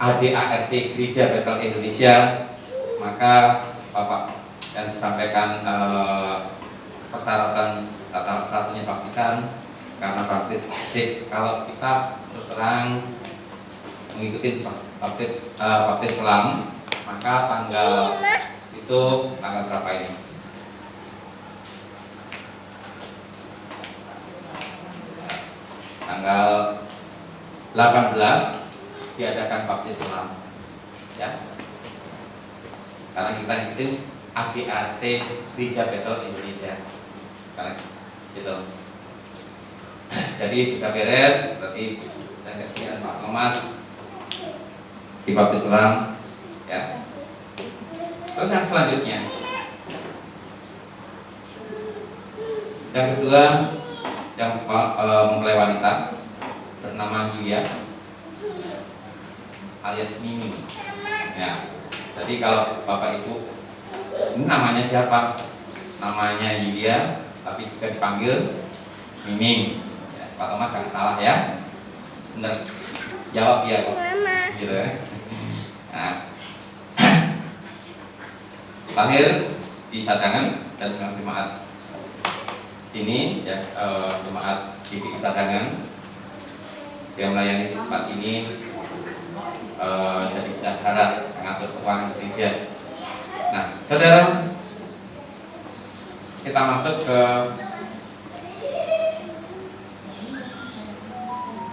ADART Gereja Betel Indonesia, maka Bapak yang disampaikan persyaratan satu-satunya baptisan karena baptis kalau kita terus terang mengikuti baptis selam, maka tanggal itu tanggal berapa ini? Tanggal 18 diadakan baptis selam, ya. Karena kita ikutin ADART Gereja Betel Indonesia, karena gitu. Jadi sudah beres, berarti dan kesediaan Pak Thomas di baptis selam, ya. Terus yang selanjutnya, yang kedua, yang mempelai wanita bernama Yulia alias Mimi, ya. Jadi kalau Bapak Ibu, ini namanya siapa? Namanya Yulia, tapi juga dipanggil Miming. Ya, Pak Thomas jangan salah ya. Benar, jawab ya kok. Gitu ya. Nah, lahir di Sadangan dan dengan jemaat sini, ya, jemaat di Sadangan yang melayani tempat ini. Jadi bendahara mengatur keuangan gereja. Nah, saudara, kita masuk ke,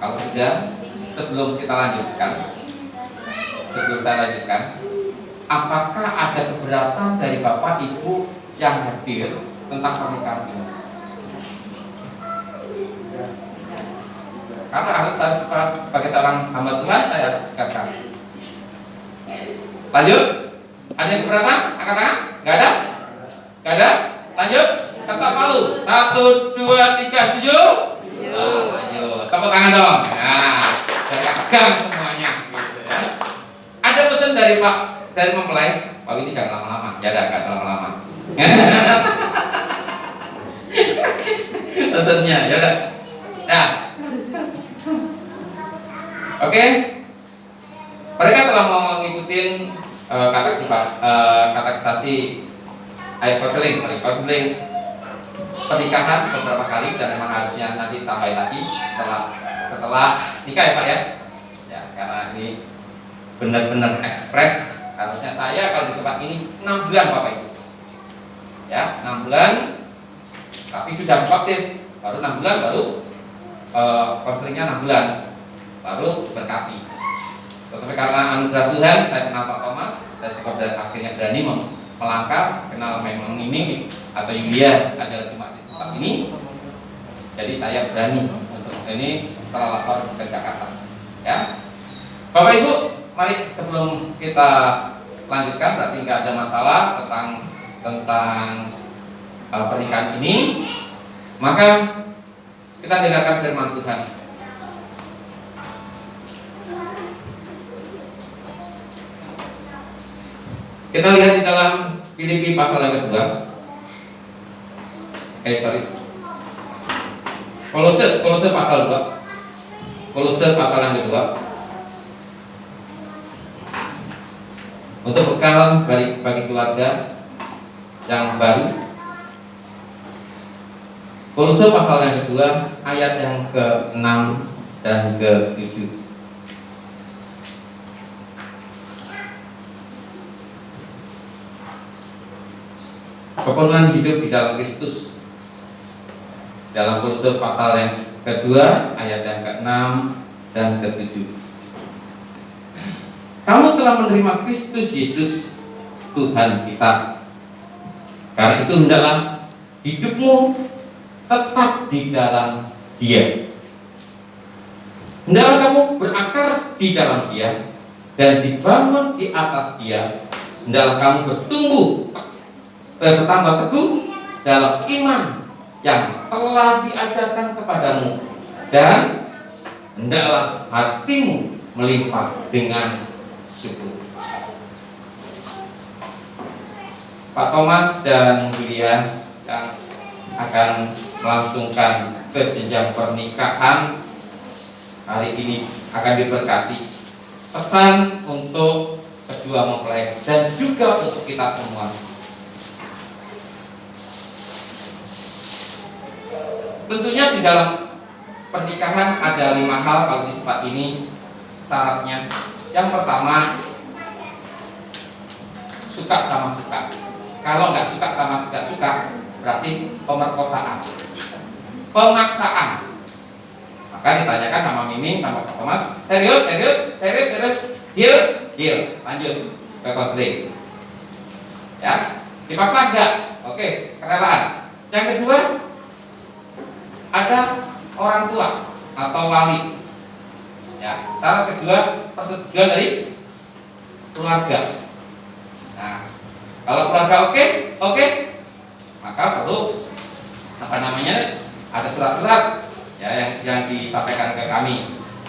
kalau sudah, sebelum saya lanjutkan, apakah ada keberatan dari Bapak Ibu yang hadir tentang pernikahan ini? Karena harus sebagai seorang hamba Tuhan saya katakan. Lanjut. Ada yang keberatan? Angkat tangan? Gak ada? Gak ada? Lanjut. Ketok palu. 1, 2, 3, setuju? Lanjut. Tepuk tangan dong. Nah, saya tegang semuanya. Gitu ya. Ada pesan dari mempelai. Pak ini jangan lama-lama. Ya gak lama-lama. Pesannya, ya udah. Nah. Oke, mereka telah mengikuti kategorisasi konseling pernikahan beberapa kali, dan memang harusnya nanti tambahin lagi setelah nikah ya Pak ya. Ya, karena ini benar-benar ekspres. Harusnya saya kalau di tempat ini 6 bulan Bapak Ibu. Ya, 6 bulan, tapi sudah baptis baru 6 bulan, baru konselingnya 6 bulan. Baru berkati. Tetapi karena anugerah Tuhan, saya kenal Pak Thomas, saya juga akhirnya berani melangkah, kenal memang Miming atau Yulia adalah cuma di tempat ini. Jadi saya berani untuk ini setelah lapor ke Jakarta. Ya, Bapak Ibu, mari sebelum kita lanjutkan, berarti nggak ada masalah tentang pernikahan ini, maka kita dengarkan firman Tuhan. Kita lihat di dalam Filipi pasal yang kedua. Kolose pasal 2. Kolose pasal yang kedua. Untuk bekal bagi keluarga yang baru. Kolose pasal yang kedua ayat yang ke-6 dan ke-7. Kepenuhan hidup di dalam Kristus. Dalam Kolose pasal yang kedua ayat yang ke-6 dan ke-7. Kamu telah menerima Kristus Yesus Tuhan kita. Karena itu hendaklah hidupmu tetap di dalam Dia. Hendaklah kamu berakar di dalam Dia dan dibangun di atas Dia. Hendaklah kamu bertambah teguh dalam iman yang telah diajarkan kepadamu, dan hendaklah hatimu melimpah dengan syukur. Pak Thomas dan Yulia yang akan melangsungkan ke jenjang pernikahan hari ini akan diberkati pesan untuk kedua mempelai dan juga untuk kita semua. Tentunya di dalam pernikahan ada 5 hal kalau di tempat ini syaratnya. Yang pertama, suka sama suka. Kalau nggak suka sama nggak suka, berarti pemerkosaan, pemaksaan. Maka ditanyakan sama Miming sama Pak Thomas, serius, deal, lanjut ke konseling. Ya, dipaksa enggak? Oke, kerelaan. Yang kedua, ada orang tua atau wali. Ya, syarat kedua, persetujuan dari keluarga. Nah, kalau keluarga oke, maka perlu ada surat-surat ya yang disampaikan ke kami,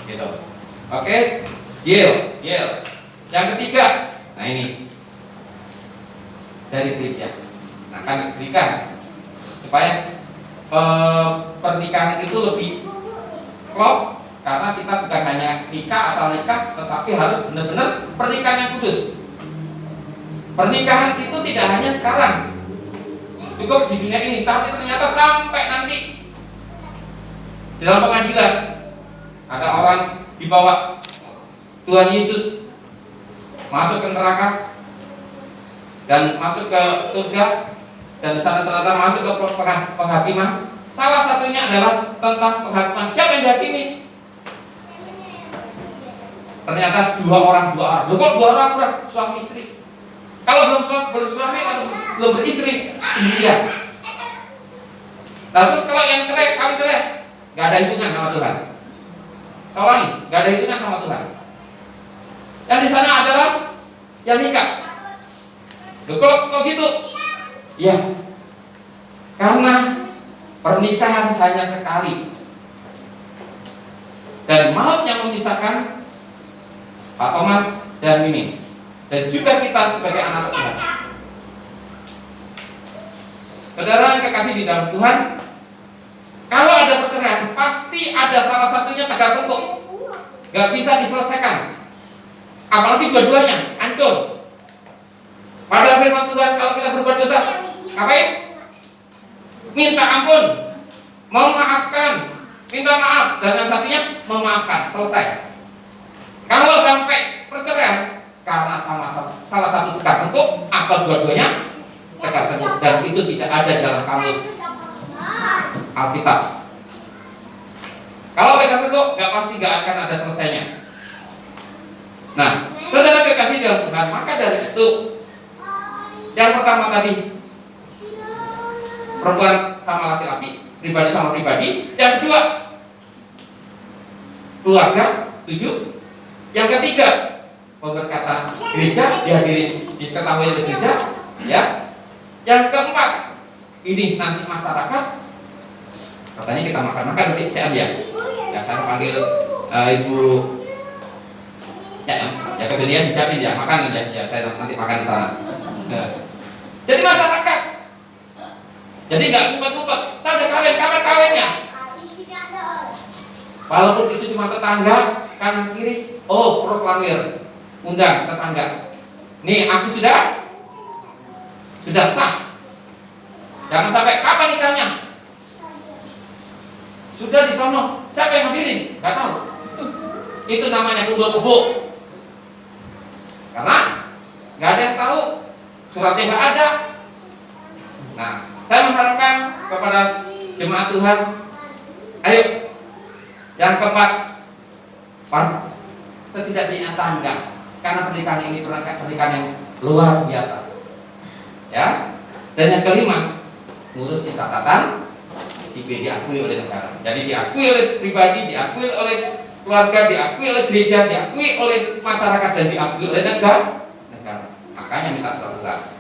gitu. Oke, deal. Yang ketiga, nah ini dari gereja. Nah, kan diberikan supaya pernikahan itu lebih klop, karena kita bukan hanya nikah asal nikah, tetapi harus benar-benar pernikahan yang kudus. Pernikahan itu tidak hanya sekarang, cukup di dunia ini, tapi ternyata sampai nanti di dalam pengadilan ada orang dibawa Tuhan Yesus masuk ke neraka dan masuk ke surga, dan di sana ternyata masuk ke penghakiman. Salah satunya adalah tentang penghakiman. Siapa yang dihakimi? Ternyata dua orang. Loh, kok 2 orang? Suami istri. Kalau belum suami atau belum beristri sendirian. Nah, terus kalau yang kawin cerai, nggak ada hitungan sama Tuhan. Soalnya nggak ada hitungan sama Tuhan. Yang di sana adalah yang nikah. Loh, kok gitu? Ya, karena pernikahan hanya sekali, dan maut yang memisahkan Pak Thomas dan Mimi, dan juga kita sebagai anak Tuhan. Saudara yang kekasih di dalam Tuhan, kalau ada perceraian, pasti ada salah satunya tegak tengkuk, gak bisa diselesaikan, apalagi dua-duanya hancur. Pada firman Tuhan, kalau kita berbuat dosa, ngapain? Minta ampun, memaafkan, minta maaf, dan yang satunya memaafkan, selesai. Kalau sampai perceraian karena salah satu tegak tengkuk atau dua-duanya tegak tengkuk, dan itu tidak ada dalam kamus Alkitab. Kalau tegak tengkuk, pasti nggak akan ada selesainya. Nah, saudara kekasih dalam Tuhan, maka dari itu, yang pertama tadi, perempuan sama laki-laki, pribadi sama pribadi. Yang kedua, keluarga, setuju. Yang ketiga, pemberkatan gereja diketahui oleh gereja, ya. Yang keempat, ini nanti masyarakat, katanya kita makan nanti CM ya. Ya, saya panggil Ibu CM. Ya, kemudian disiapin ya, makan ya. Ya, saya nanti makan di sana. Nah, jadi masyarakat, jadi nggak ngumpet-ngumpet. Saya udah kapan kawinnya? Walaupun itu cuma tetangga, kanan kiri, proklamir, undang tetangga. Nih, aku sudah sah. Jangan sampai kapan nikahnya? Sudah di sono. Siapa yang hadirin? Gak tahu. Itu namanya kumpul kebo. Karena nggak ada yang tahu, suratnya nggak ada. Nah, saya mengharapkan kepada jemaat Tuhan, ayo, yang keempat, setidaknya tangga, karena pernikahan ini pernikahan yang luar biasa, ya. Dan yang kelima, ngurus di catatan sipil, diakui oleh negara. Jadi diakui oleh pribadi, diakui oleh keluarga, diakui oleh gereja, diakui oleh masyarakat, dan diakui oleh negara. Makanya minta surat-surat.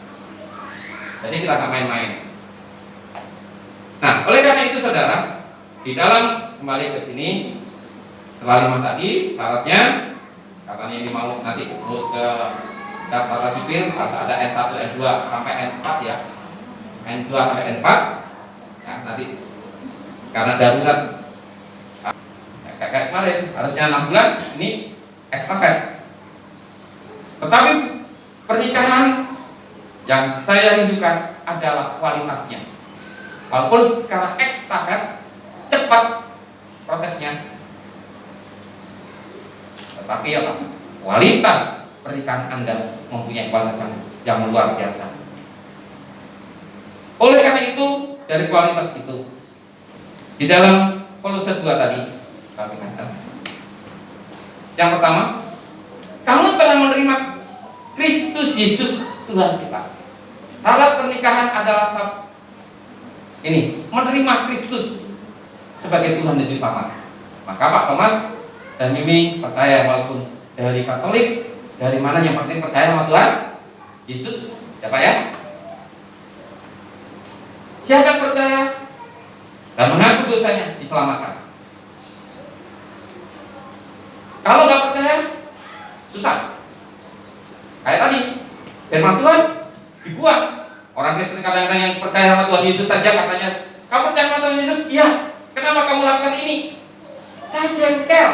Jadi kita nggak main-main. Nah, oleh karena itu saudara, di dalam kembali ke sini, setelah 5 tadi syaratnya, katanya ini mau nanti terus ke daftar sipil, harus ada N1, N2 sampai N4 ya, N2 sampai N4. Ya, nanti karena darurat kayak kemarin harusnya 6 bulan, ini estafet Yang saya rindukan adalah kualitasnya. Walaupun sekarang ekstafet, cepat prosesnya, tetapi apa? Kualitas pernikahan Anda mempunyai kualitas yang luar biasa. Oleh karena itu, dari kualitas itu, di dalam Kolose 2 tadi kami katakan, yang pertama, kamu telah menerima Kristus Yesus Tuhan kita. Syarat pernikahan adalah ini, menerima Kristus sebagai Tuhan dan Juru Selamat. Maka Pak Thomas dan Mimi percaya, walaupun dari Katolik, dari mana yang penting percaya sama Tuhan Yesus, ya Pak ya. Siapa percaya dan mengaku dosanya diselamatkan. Kalau nggak percaya, susah. Kayak tadi, firman Tuhan dibuat. Orang Kristen kadang-kadang yang percaya sama Tuhan Yesus saja katanya, kamu percaya sama Tuhan Yesus? Iya. Kenapa kamu lakukan ini? Saya jengkel.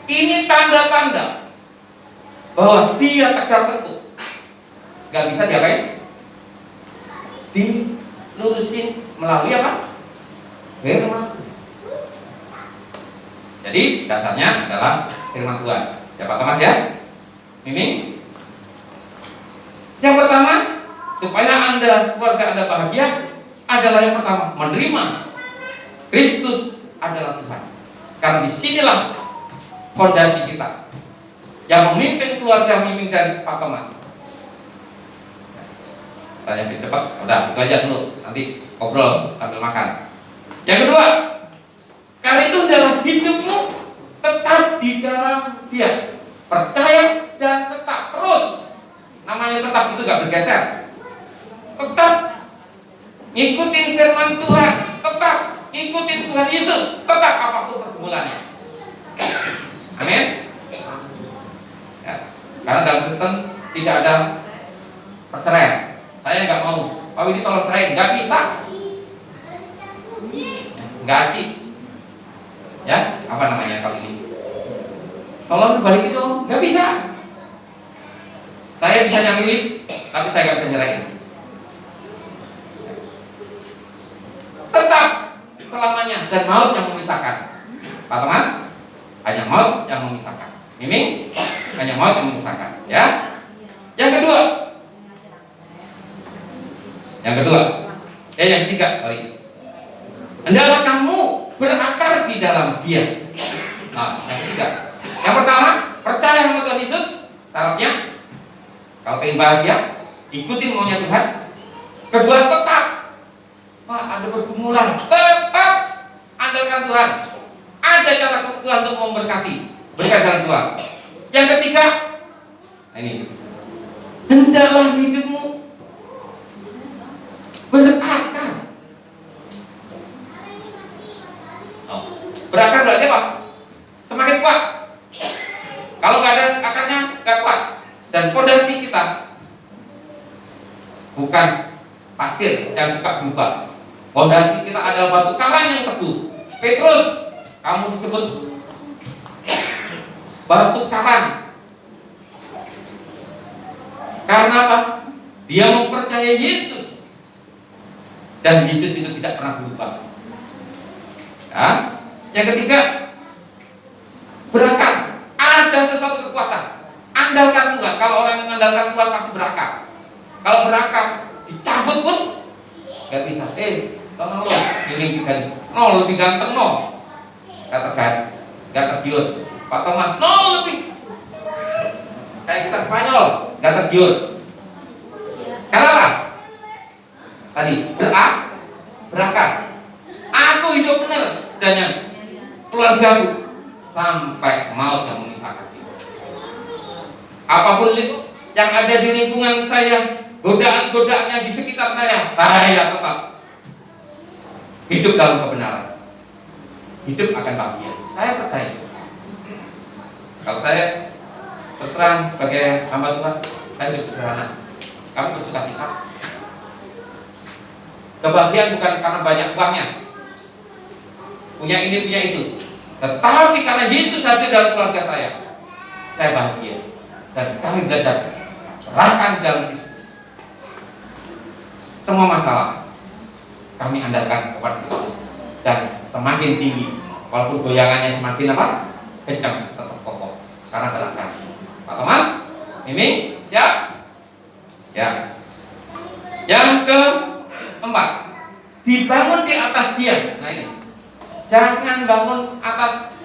Ini tanda-tanda bahwa dia tegar teguh. Gak bisa diapain? Dilurusin melalui apa? Firman. Jadi dasarnya adalah firman Tuhan. Ya Pak Thomas ya. Ini yang pertama, supaya Anda, keluarga Anda bahagia, adalah yang pertama, menerima Kristus adalah Tuhan. Karena disinilah fondasi kita. Yang memimpin keluarga Miming dan Pak Thomas. Tanya di depan, udah itu aja dulu. Nanti ngobrol sambil makan. Yang kedua, karena itu adalah hidupmu tetap di dalam Dia. Percaya dan tetap terus. Namanya tetap itu gak bergeser. Tetap ngikutin firman Tuhan, tetap ngikutin Tuhan Yesus, tetap apapun pergumulannya. Amin. Ya. Karena dalam Kristen tidak ada perceraian. Saya nggak mau. Pak Widi tolong cerai, nggak bisa. Nggak aci. Ya, apa namanya kalau ini? Tolong balikin dong, nggak bisa. Saya bisa nyamilin, tapi saya nggak bisa nyerahin. Tetap selamanya dan maut yang memisahkan. Pak Thomas, hanya maut yang memisahkan. Miming, hanya maut yang memisahkan. Ya. Yang kedua, yang ketiga, sorry. Hendaklah kamu berakar di dalam Dia. Nah, yang ketiga. Yang pertama, percaya sama Tuhan Yesus. Syaratnya, kalau pengen bahagia, ikutin maunya Tuhan. Kedua, tetap. Pak, ada pergumulan. Tetap andalkan Tuhan. Ada cara Tuhan untuk memberkati. Berkat jalan Tuhan. Yang ketiga, nah ini. Hendaklah hidupmu berakar. Berakar berarti apa? Semakin kuat. Kalau nggak ada akarnya, nggak kuat. Dan fondasi kita bukan pasir yang suka berubah. Fondasi kita adalah batu karang yang teguh. Petrus, kamu disebut batu karang. Karena apa? Dia mempercayai Yesus. Dan Yesus itu tidak pernah berubah. Ya. Yang ketiga, berakar. Ada sesuatu kekuatan. Andalkan Tuhan. Kalau orang yang mengandalkan Tuhan pasti berakar. Kalau berakar, dicabut pun gak bisa. Tolong lo, ini lebih ganteng no. Gak tergiur. Pak Thomas, no lebih kayak kita Spanyol, gak tergiur. Kenapa? Tadi berakar. Aku hidup benar dan yang keluargaku sampai maut yang memisahkan kita. Apapun yang ada di lingkungan saya, godaan-godaan yang di sekitar saya tetap hidup dalam kebenaran. Hidup akan bahagia. Saya percaya. Kalau saya terserang sebagai hamba Tuhan, saya hidup sederhana. Kamu bersuka cita. Kebahagiaan bukan karena banyak uangnya, punya ini, punya itu, tetapi karena Yesus hadir dalam keluarga saya bahagia. Dan kami belajar serahkan dalam Kristus. Semua masalah kami andalkan kepada Kristus, dan semakin tinggi, walaupun goyangannya semakin apa? Kencang, tetap kokoh karena gerakan. Pak Thomas, Mimi, siap? Ya. Yang keempat, dibangun di atas Dia. Nah ini, jangan bangun atas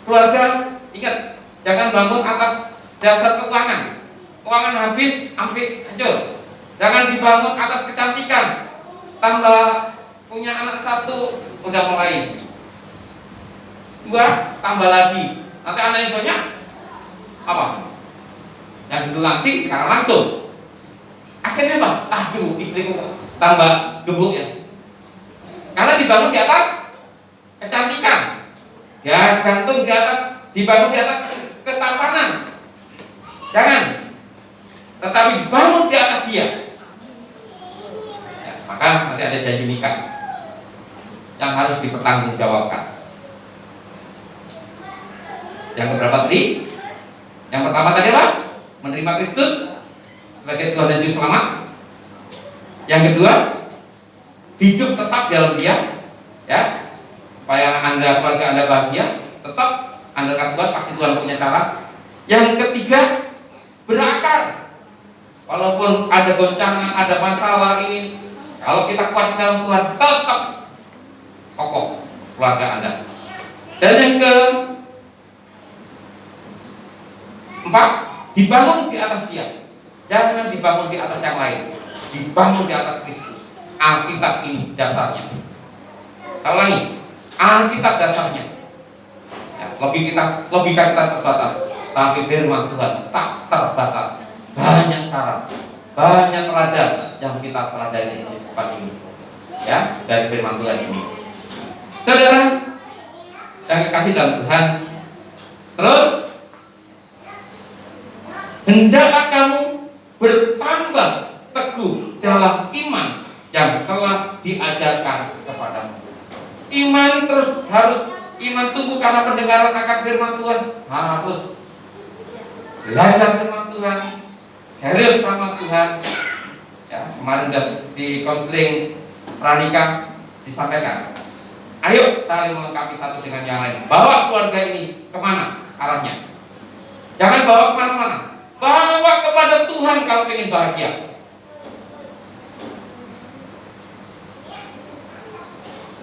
keluarga. Ingat, jangan bangun atas dasar keuangan. Keuangan habis, hampir hancur. Jangan dibangun atas kecantikan. Tambah punya anak satu, udah mulai 2, tambah lagi. Nanti anak yang banyak apa? Yang dulu langsing, sekarang langsung. Akhirnya apa? Aduh, istriku tambah gemuk ya. Karena dibangun di atas kecantikan, ya gantung di atas, dibangun di atas ketampanan. Jangan, tetapi dibangun di atas Dia. Ya, maka nanti ada janji nikah yang harus dipertanggungjawabkan. Yang keberapa tadi? Yang pertama tadi apa? Menerima Kristus sebagai Tuhan dan Juru Selamat. Yang kedua, hidup tetap dalam Dia, ya, supaya Anda, keluarga Anda bahagia. Tetap andalkan Tuhan, pasti Tuhan punya cara. Yang ketiga, berakar. Walaupun ada goncangan, ada masalah ini, kalau kita kuat di dalam Tuhan, tetap kokoh keluarga Anda. Dan yang keempat, dibangun di atas Dia. Jangan dibangun di atas yang lain, dibangun di atas Kristus. Alkitab ini dasarnya. Kalau lagi, Alkitab dasarnya. Ya, logika kita terbatas, tapi firman Tuhan tak terbatas. Banyak cara, banyak teladan yang kita teladani di tempat ini. Ya, dari firman Tuhan ini. Saudara yang dikasih dalam Tuhan, terus hendaklah kamu bertambah teguh dalam iman yang telah diajarkan kepadamu. Iman terus harus iman tumbuh karena pendengaran akan firman Tuhan. Harus belajar firman Tuhan, serius sama Tuhan. Ya, kemarin di konseling pranikah disampaikan, ayo saling melengkapi satu dengan yang lain. Bawa keluarga ini kemana arahnya? Jangan bawa kemana-mana. Bawa kepada Tuhan kalau ingin bahagia.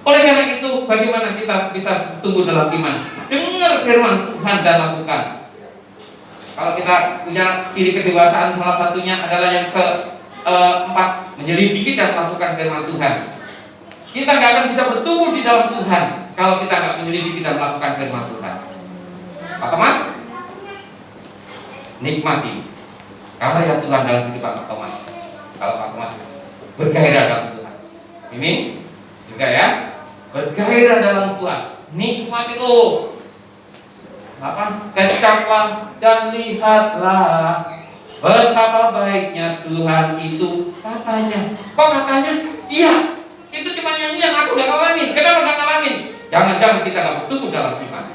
Oleh karena itu, bagaimana kita bisa tumbuh dalam iman? Dengar firman Tuhan dan lakukan. Kalau kita punya ciri kedewasaan, salah satunya adalah yang keempat, menyelidiki dan melakukan firman Tuhan. Kita nggak akan bisa bertumbuh di dalam Tuhan kalau kita nggak menyelidiki dan melakukan firman Tuhan. Pak Thomas, nikmati karya Tuhan dalam kehidupan Pak Thomas. Kalau Pak Thomas bergairah dalam Tuhan, ini juga ya, bergairah dalam Tuhan. Nikmati lo, apa? Kecaplah dan lihatlah betapa baiknya Tuhan itu. Katanya, kok katanya? Iya, itu cuma nyanyian, aku gak ngalamin. Kenapa gak ngalamin? Jangan-jangan kita gak bertumbuh dalam iman.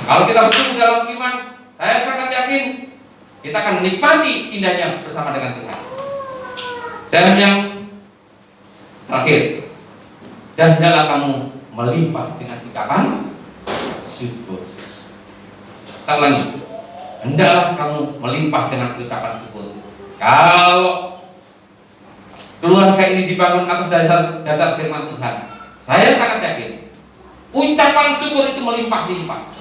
Kalau kita bertumbuh dalam iman, saya sangat yakin kita akan menikmati indahnya bersama dengan Tuhan. Dan yang terakhir, dan hendaklah kamu melimpah dengan ucapan syukur. Sekali lagi, hendaklah kamu melimpah dengan ucapan syukur. Kalau keluarga ini dibangun atas dasar firman Tuhan, saya sangat yakin ucapan syukur itu melimpah-limpah.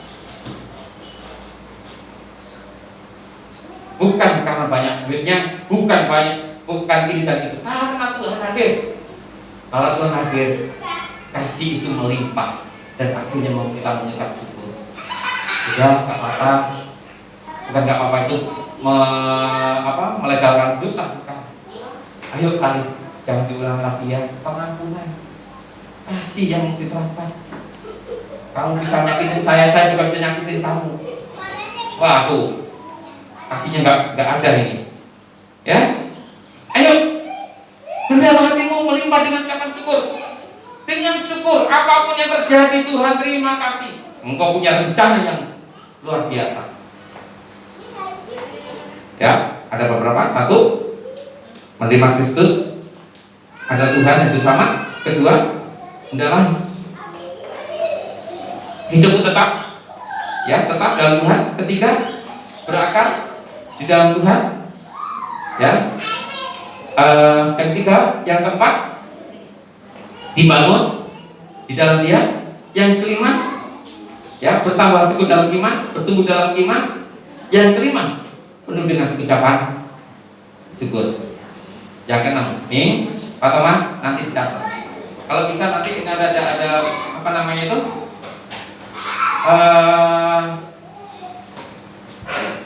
Bukan karena banyak duitnya, bukan ini dan itu, karena Tuhan hadir. Kalau Tuhan hadir, kasih itu melimpah dan akhirnya mau kita mengucap syukur. Sudah, gak apa-apa. Bukan gak apa-apa itu melegalkan dosa, bukan. Ayo saling, jangan diulang lagi ya, pengampunan, kasih yang diterapkan. Kamu bisa nyakitin saya juga bisa nyakitin kamu. Waduh, kasihnya nggak ada ini, ya. Ayo, hendaklah hatimu melimpah dengan ucapan syukur. Dengan syukur, apapun yang terjadi, Tuhan terima kasih. Engkau punya rencana yang luar biasa. Ya, Ada beberapa. Satu, menerima Kristus, ada Tuhan yang selamat. Kedua, adalah hidupmu tetap, ya, tetap dalam Tuhan. Ketiga, berakar di dalam Tuhan, ya. Ketiga, yang keempat, dibangun di dalam Dia. Yang kelima, ya, bertambah teguh dalam iman, bertumbuh dalam iman. Yang kelima, penuh dengan ucapan syukur. Yang keenam, nih Pak Thomas nanti dicatat. Kalau bisa nanti ini ada apa namanya itu,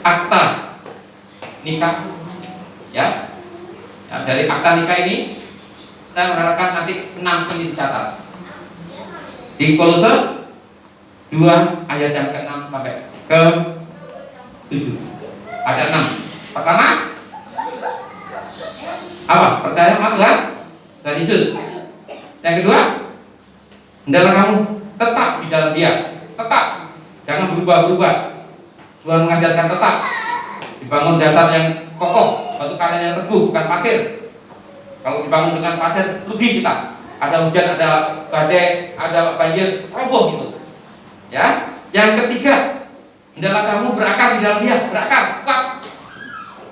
akta nikah, ya. Nah, dari akta nikah ini saya mengharapkan nanti 6 ini dicatat. Di Kolose 2 ayat yang ke-6 sampai ke-7. Ada 6. Pertama, apa? Percaya sama Tuhan dan Yesus. Yang kedua, hendaklah kamu tetap di dalam Dia. Tetap, jangan berubah-ubah. Tuhan mengajarkan tetap. Dibangun dasar yang kokoh, batu karang yang teguh, bukan pasir. Kalau dibangun dengan pasir, rugi kita. Ada hujan, ada badai, ada banjir, roboh gitu. Ya. Yang ketiga, hendaklah kamu berakar di dalam Dia. Berakar, kuat.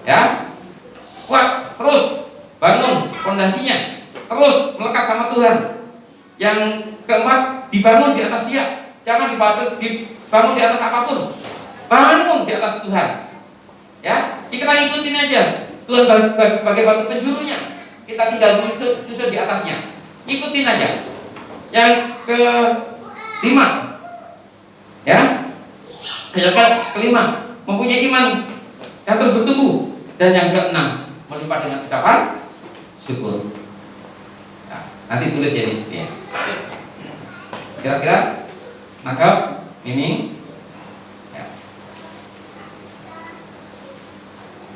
Ya. Kuat, terus bangun fondasinya. Terus melekat sama Tuhan. Yang keempat, dibangun di atas Dia. Jangan dibangun di atas apapun. Bangun di atas Tuhan. Ya, kita ikutin aja. Tuhan sebagai batu penjurunya. Kita tinggal nyusur di atasnya. Ikutin aja. Yang kelima, ya, yang kelima, mempunyai iman yang terus bertumbuh. Dan yang keenam, melimpah dengan ucapan syukur. Nah, nanti tulis ya ini. Ya. Kira-kira nangkep ini? Ya.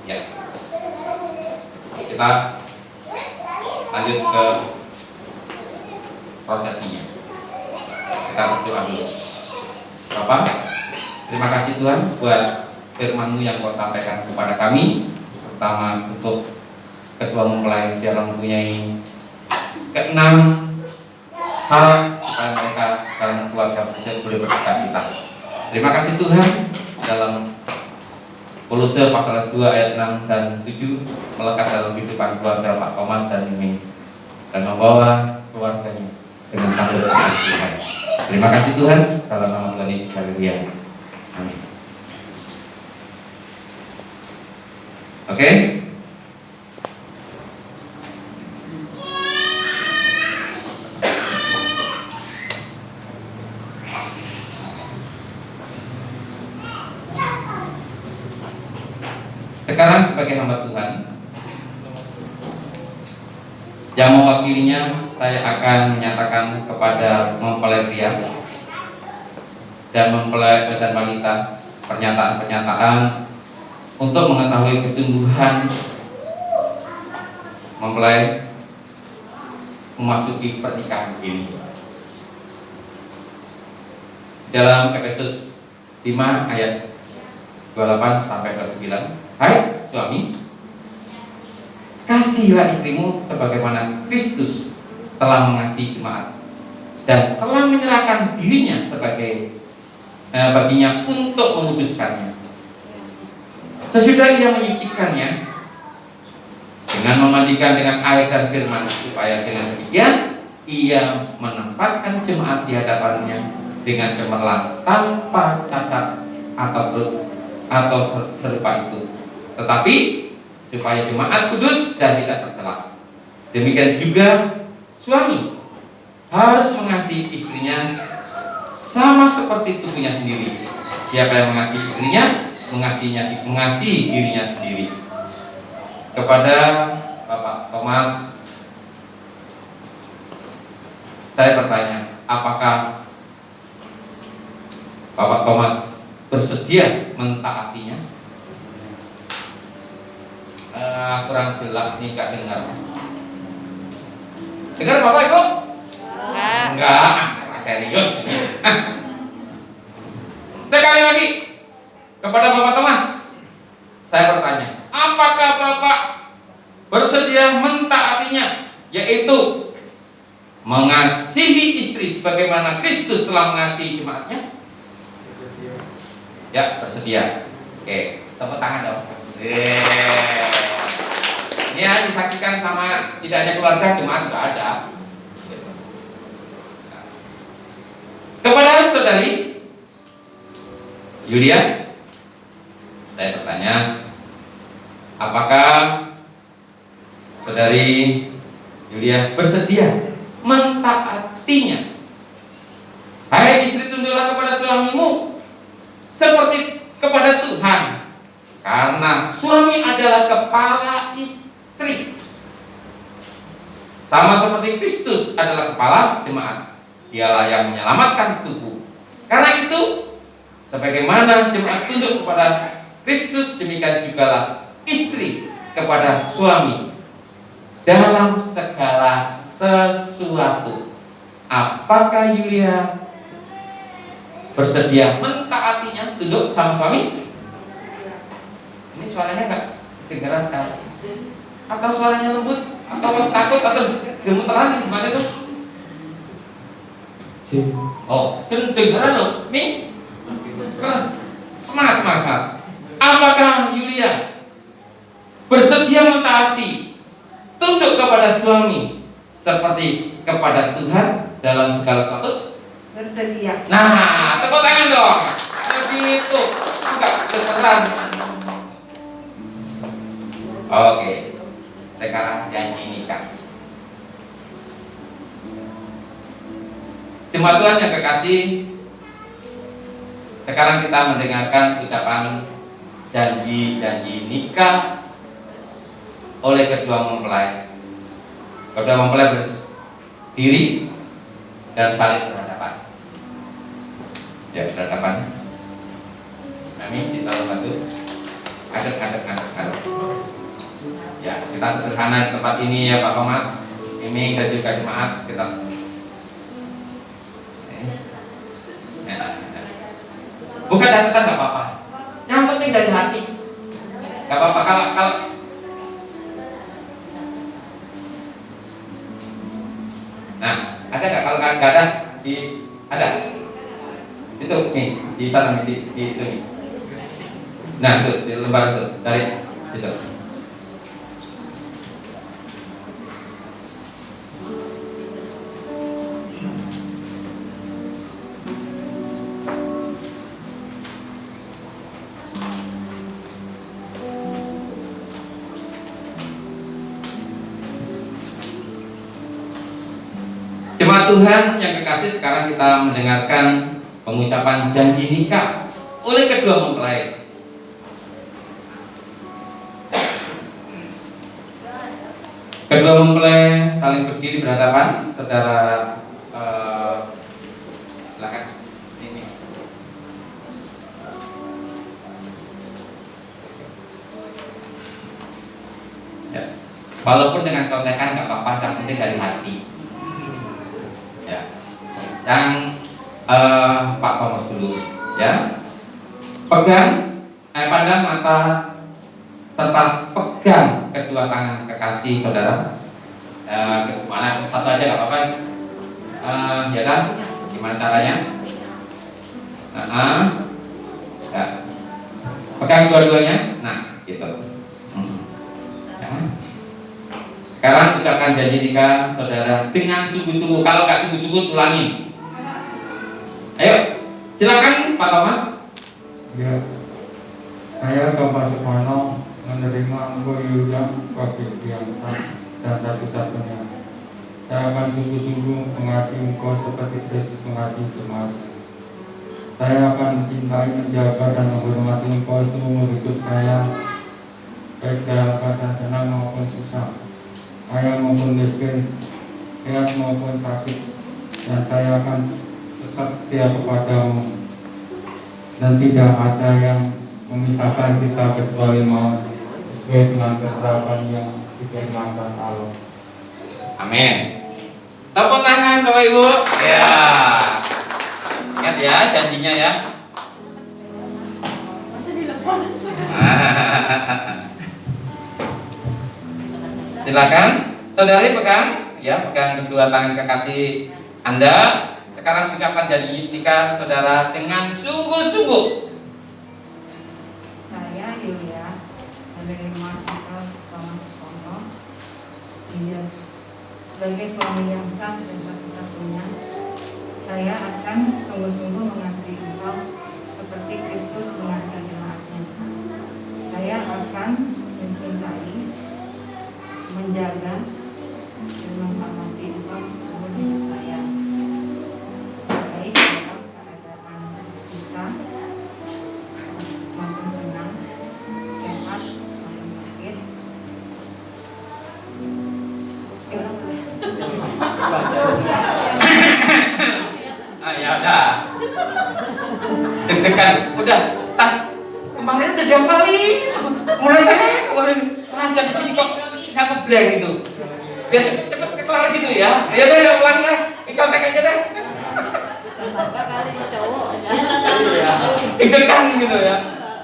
Ya. Kita lanjut ke prosesnya. Kita berdoa dulu. Bapak, terima kasih Tuhan buat firman-Mu yang Kau sampaikan kepada kami. Pertama, untuk kedua mempelai dalam mempunyai keenam hal supaya mereka dalam keluarga boleh bersuka-cita. Terima kasih Tuhan, dalam Kolose pasal 2 ayat 6 dan 7 melekat dalam kehidupan keluarga Pak Thomas dan Mimi dan membawa keluarganya dengan sanggup Tuhan. Terima kasih Tuhan, dalam nama Tuhan Yesus, haleluya. Amin. Oke. Sekarang sebagai hamba Tuhan yang mewakilinya, saya akan menyatakan kepada mempelai pria dan mempelai dan wanita pernyataan-pernyataan untuk mengetahui kesungguhan mempelai memasuki pernikahan ini. Dalam Efesus 5 ayat 28 sampai 29. Hai suami, kasihilah istrimu sebagaimana Kristus telah mengasihi jemaat dan telah menyerahkan dirinya sebagai baginya untuk menguduskannya. Sesudah ia menyucikannya dengan memandikan dengan air dan firman, supaya dengan demikian ia menempatkan jemaat di hadapannya dengan cemerlang, tanpa cacat atau serupa itu, tetapi supaya jemaat kudus dan tidak tercela. Demikian juga suami harus mengasihi istrinya sama seperti tubuhnya sendiri. Siapa yang mengasihi istrinya, mengasihi dirinya sendiri. Kepada Bapak Thomas, saya bertanya, apakah Bapak Thomas bersedia mentaatinya? Kurang jelas nih, Kak, dengar. Dengar Bapak Ibu? Enggak, serius ini. Sekali lagi kepada Bapak Thomas, saya bertanya, apakah Bapak bersedia mentaatinya, yaitu mengasihi istri sebagaimana Kristus telah mengasihi jemaatnya? Ya, bersedia. Oke, tepuk tangan dong. Ini ya disaksikan sama tidak hanya keluarga, jemaat juga ada. Kepada saudari Yulia, saya bertanya, apakah saudari Yulia bersedia mentaatinya? Hai istri, tunduklah kepada suamimu seperti kepada Tuhan, karena suami adalah kepala istri, sama seperti Kristus adalah kepala jemaat. Dialah yang menyelamatkan tubuh. Karena itu, sebagaimana jemaat tunduk kepada Kristus, demikian jugalah istri kepada suami dalam segala sesuatu. Apakah Yulia bersedia mentaatinya, tunduk sama suami? Ini suaranya enggak kedengaran kan? Atau suaranya lembut? Atau takut? Atau gemeteran? Gimana itu? Oh, kedengaran loh. Nih, semangat. Apakah Yulia bersedia mentaati, tunduk kepada suami seperti kepada Tuhan dalam segala sesuatu? Bersedia. Nah, tepuk tangan dong. Begitu, enggak keseran. Oke, sekarang janji nikah. Jemaat Tuhan yang kekasih, sekarang kita mendengarkan ucapan janji-janji nikah oleh kedua mempelai. Kedua mempelai berdiri dan saling berhadapan. Ya, berhadapan. Kami ditaruh batu. Adek. Ya, kita sederhana di tempat ini ya Pak Thomas, Mimi dan juga jemaat kita. Bukan catatan nggak apa-apa. Yang penting dari hati. Nggak apa-apa kalau nah, ada nggak kalau nggak ada ada itu nih di sana di itu nih. Nah itu di lembar itu dari situ. Jemaat Tuhan yang kekasih, sekarang kita mendengarkan pengucapan janji nikah oleh kedua mempelai. Kedua mempelai saling berdiri berhadapan secara belakang ini. Ya. Walaupun dengan contekan nggak apa-apa, yang penting dari hati. Yang Pak Thomas dulu ya, pandang mata serta pegang kedua tangan kekasih saudara. Mana satu aja nggak apa-apa. Ya dah, gimana caranya? Ya. Pegang dua-duanya. Nah, gitu. Ya. Sekarang ucapkan janji nikah saudara dengan sungguh-sungguh. Kalau nggak sungguh-sungguh, tulangin. Ayo, silakan Pak Thomas. Ya, saya Thomas Sukmano menerima Engkau Yuda sebagai fiansa dan satu-satunya. Saya akan sungguh-sungguh mengasihi Engkau seperti Kristus mengasihi jemaat. Saya akan mencintai, menjaga dan menghormati Engkau seumur hidup saya, baik dalam keadaan senang maupun susah, kaya maupun miskin, sehat maupun sakit, dan saya akan tetap setia kepadamu, dan tidak ada yang memisahkan kita kecuali maut, sesuai dengan ketetapan yang difirmankan Allah. Amin. Tepuk tangan Bapak Ibu. Ya. Ingat ya janjinya ya. Masa dilepon? Silakan, saudari pegang, ya pegang kedua tangan kekasih Anda. Sekarang ucapkan janji nikah saudara dengan sungguh-sungguh. Saya Yulia menerima nikah Thomas Supono sebagai suami yang sah dan satu-satunya. Saya akan sungguh-sungguh mengasihi engkau seperti Kristus mengasihi jemaatnya. Saya akan mencintai, menjaga, dan menghormati engkau seumur hidup saya. Baik dalam keadaan susah maupun senang, sehat maupun sakit. Ya udah. Deg-degan, udah. Kemarin udah dihafalin. Mulai lancar di sini kok aku blank gitu. Biar cepet kelar gitu ya. Ya udah ulang lah. Contek aja deh. Deg-degan gitu ya.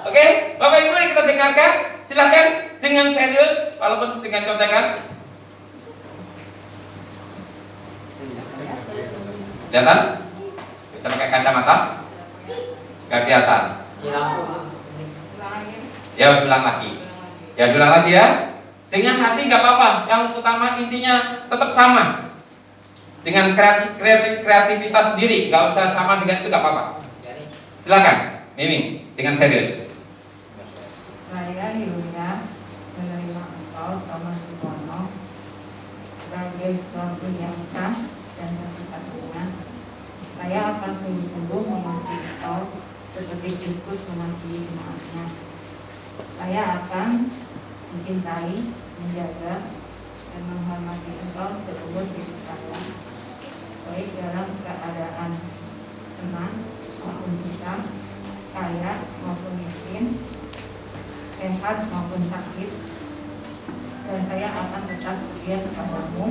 Oke, Bapak Ibu yang kita dengarkan, silakan dengan serius walaupun dengan contekan. Kelihatan? Bisa pakai kacamata? Gak kelihatan. Ya, ulang lagi. Ya, ulang lagi ya. Dengan hati nggak apa-apa. Yang utama intinya tetap sama. Dengan kreativitas sendiri, nggak usah sama dengan itu nggak apa-apa. Silakan, Miming, dengan serius. Saya Yulia menerima engkau Thomas Supono sebagai suami yang sah dan satu-satunya. Saya akan sungguh-sungguh mengasihi engkau seperti Kristus mengasihi jemaatnya. Saya akan mencintai, menjaga, dan menghormati engkau seumur hidup saya, baik dalam keadaan senang maupun susah, kaya maupun miskin, sehat maupun sakit, dan saya akan tetap setia kepadamu,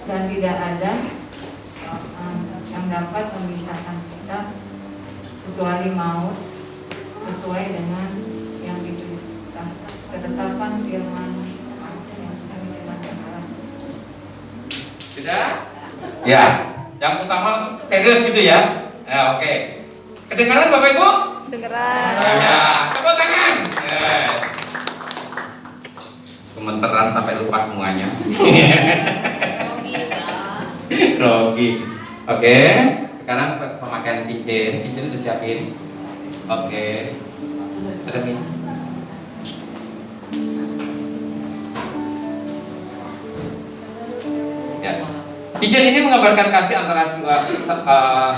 dan tidak ada yang dapat memisahkan kita kecuali maut, sesuai dengan yang dituliskan ketetapan firman yang kami terima. Sudah? Ya, yang utama serius gitu ya. Ya, oke. Kedengaran Bapak Ibu? Kedengeran. Ya, tepuk tangan. Gemeteran sampai lupa semuanya. Grogi. Oke, sekarang pemakaian cincin. Cincin udah siapin. Oke. Ada nih. Ya. Cincin ini menggambarkan kasih antara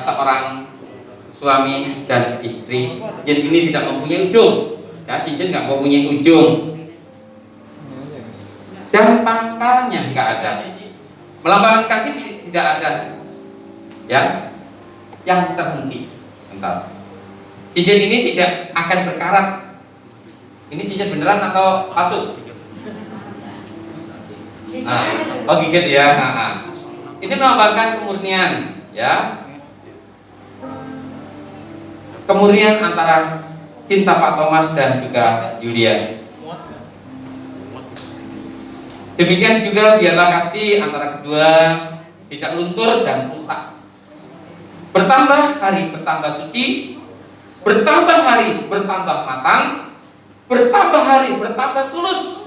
seorang suami dan istri. Cincin ini tidak mempunyai ujung. Ya, cincin nggak mempunyai ujung. Dan pangkalnya nggak ada. Melambangkan kasih tidak ada. Ya, yang terhenti. Bentar. Cincin ini tidak akan berkarat. Ini cincin beneran atau palsu? Nah, oh gigit ya. Nah. Ini melambangkan kemurnian, ya. Kemurnian antara cinta Pak Thomas dan juga Yulia. Demikian juga biarlah kasih antara kedua tidak luntur dan rusak. Bertambah hari bertambah suci, bertambah hari bertambah matang, bertambah hari bertambah tulus.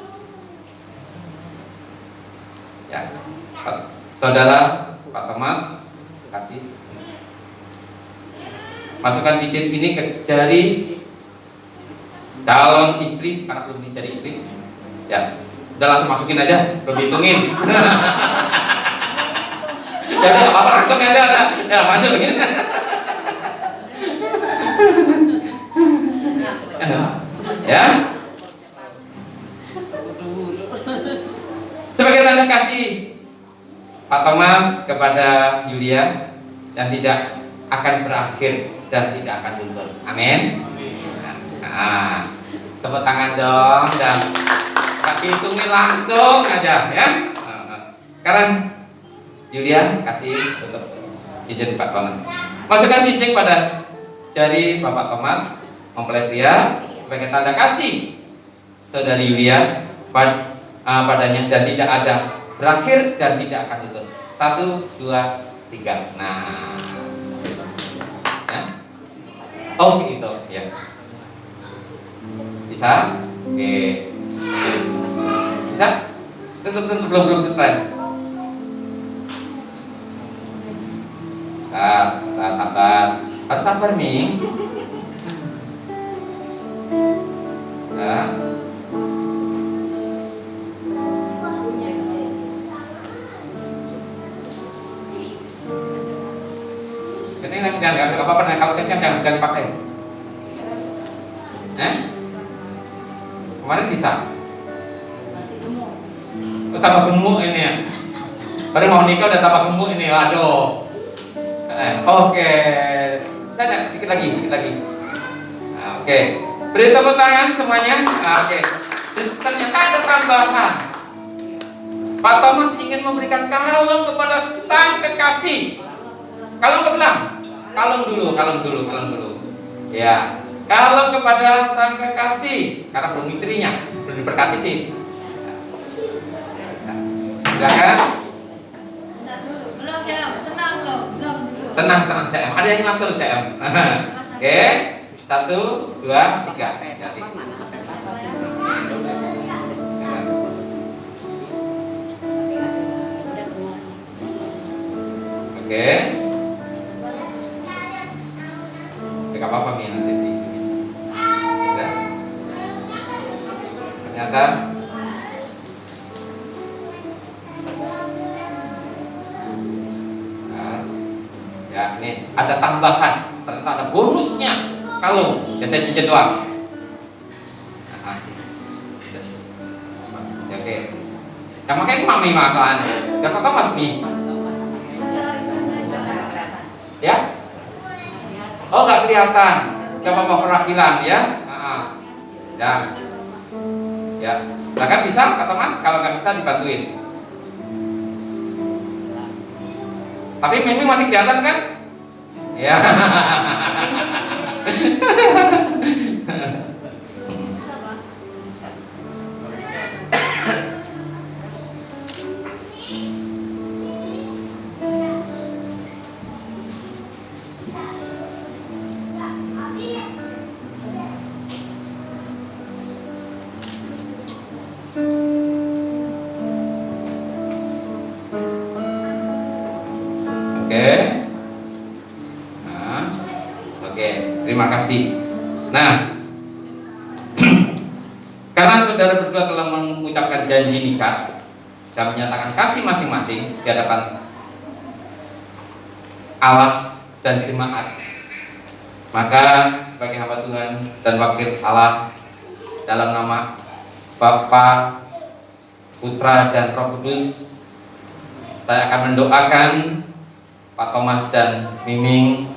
Ya, saudara Pak Thomas, kasih. Masukkan cincin ini ke jari calon istri, karena belum jadi istri. Ya, udah langsung masukin aja, belum dihitungin. Jadi apa-apa langsung aja. Ya, masuk begini. Ya. Sebagai tanda kasih Pak Thomas kepada Yulia dan tidak akan berakhir dan tidak akan luntur. Amin. Nah, tepuk tangan dong dan hitungin langsung aja ya. Sekarang Yulia kasih untuk cincin Pak Thomas. Masukkan cincin pada jari Bapak Thomas mempelai pria sebagai tanda kasih saudari Yulia padanya, dan tidak ada berakhir dan tidak akan tutup. 1, 2, 3. Nah, ya. Oh gitu ya. Bisa? Oke. Bisa? Tutup belum selesai. Sabar. Harus sabar nih. Nah. Ini jangan apa-apa, kalau jangan dipakai. Kemarin bisa. Tambah gemuk ini ya. Baru mau nikah udah tambah gemuk ini, aduh. Oke. Saya dikit lagi. Nah, oke. Beri tepuk tangan semuanya. Nah, oke. Ternyata ada tambahan. Pak Thomas ingin memberikan kalung kepada sang kekasih. Kalung ke belakang. Kalung dulu. Ya. Kalung kepada sang kekasih, karena belum istrinya, belum diberkati sih. Silakan. Tenang CM. Ada yang ngatur CM. Oke. 1, 2, 3. Jadi. Oke. Tidak apa-apa nih nanti. Ternyata ya nih ada tambahan, ternyata ada bonusnya kalung. Biasanya cincin doang. Oke. Yang makanya mami makan. Gak apa-apa mas Mi. Ya? Oh nggak kelihatan. Gak apa-apa perakilan ya. Ya. Ya. Nah kan bisa kata mas. Kalau nggak bisa dibantuin. Tapi Mimi masih kelihatan kan? Ya. Terima kasih. Nah, karena saudara berdua telah mengucapkan janji nikah dan menyatakan kasih masing-masing di hadapan Allah dan jemaat, maka sebagai hamba Tuhan dan wakil Allah dalam nama Bapa, Putra dan Roh Kudus, saya akan mendoakan Pak Thomas dan Miming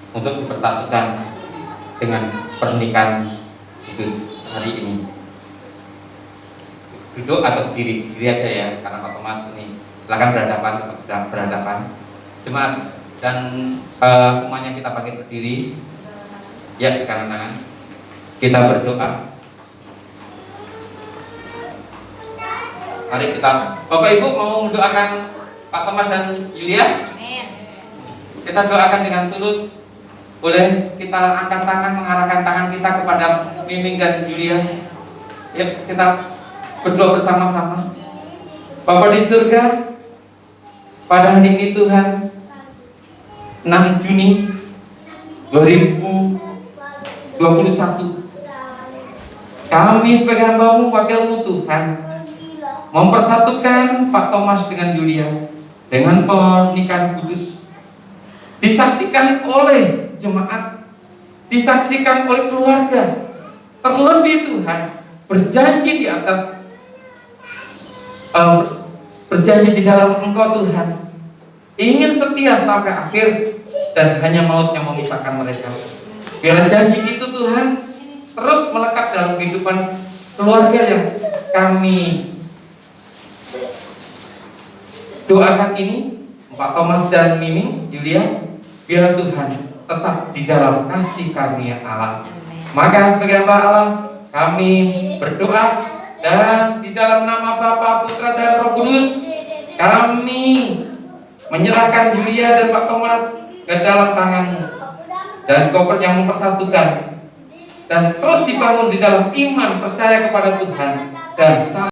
untuk dipersatukan dengan pernikahan kudus hari ini. Duduk atau berdiri aja ya, karena Pak Thomas ini silakan berhadapan. Jemaat dan semuanya kita pakai berdiri. Ya, di kanan tangan. Kita berdoa. Mari kita, Bapak Ibu mau mendoakan Pak Thomas dan Yulia. Kita doakan dengan tulus. Boleh kita angkat tangan, mengarahkan tangan kita kepada Miming dan Julia. Ya, kita berdoa bersama-sama. Bapa di surga, pada hari ini Tuhan 6 Juni 2021, kami sebagai hamba-Mu, wakil-Mu Tuhan, mempersatukan Pak Thomas dengan Julia dengan pernikahan kudus, disaksikan oleh jemaat, disaksikan oleh keluarga. Terlebih Tuhan berjanji di atas berjanji di dalam Engkau Tuhan, ingin setia sampai akhir dan hanya maut yang memisahkan mereka. Biarlah janji itu Tuhan terus melekat dalam kehidupan keluarga yang kami doakan ini, Pak Thomas dan Mimi, Julia. Biarlah Tuhan tetap di dalam kasih karunia Allah. Maka sebagai hamba Allah, kami berdoa dan di dalam nama Bapa, Putra dan Roh Kudus kami menyerahkan Julia dan Pak Thomas ke dalam tangan-Mu, dan Kau yang mempersatukan dan terus dibangun di dalam iman percaya kepada Tuhan dan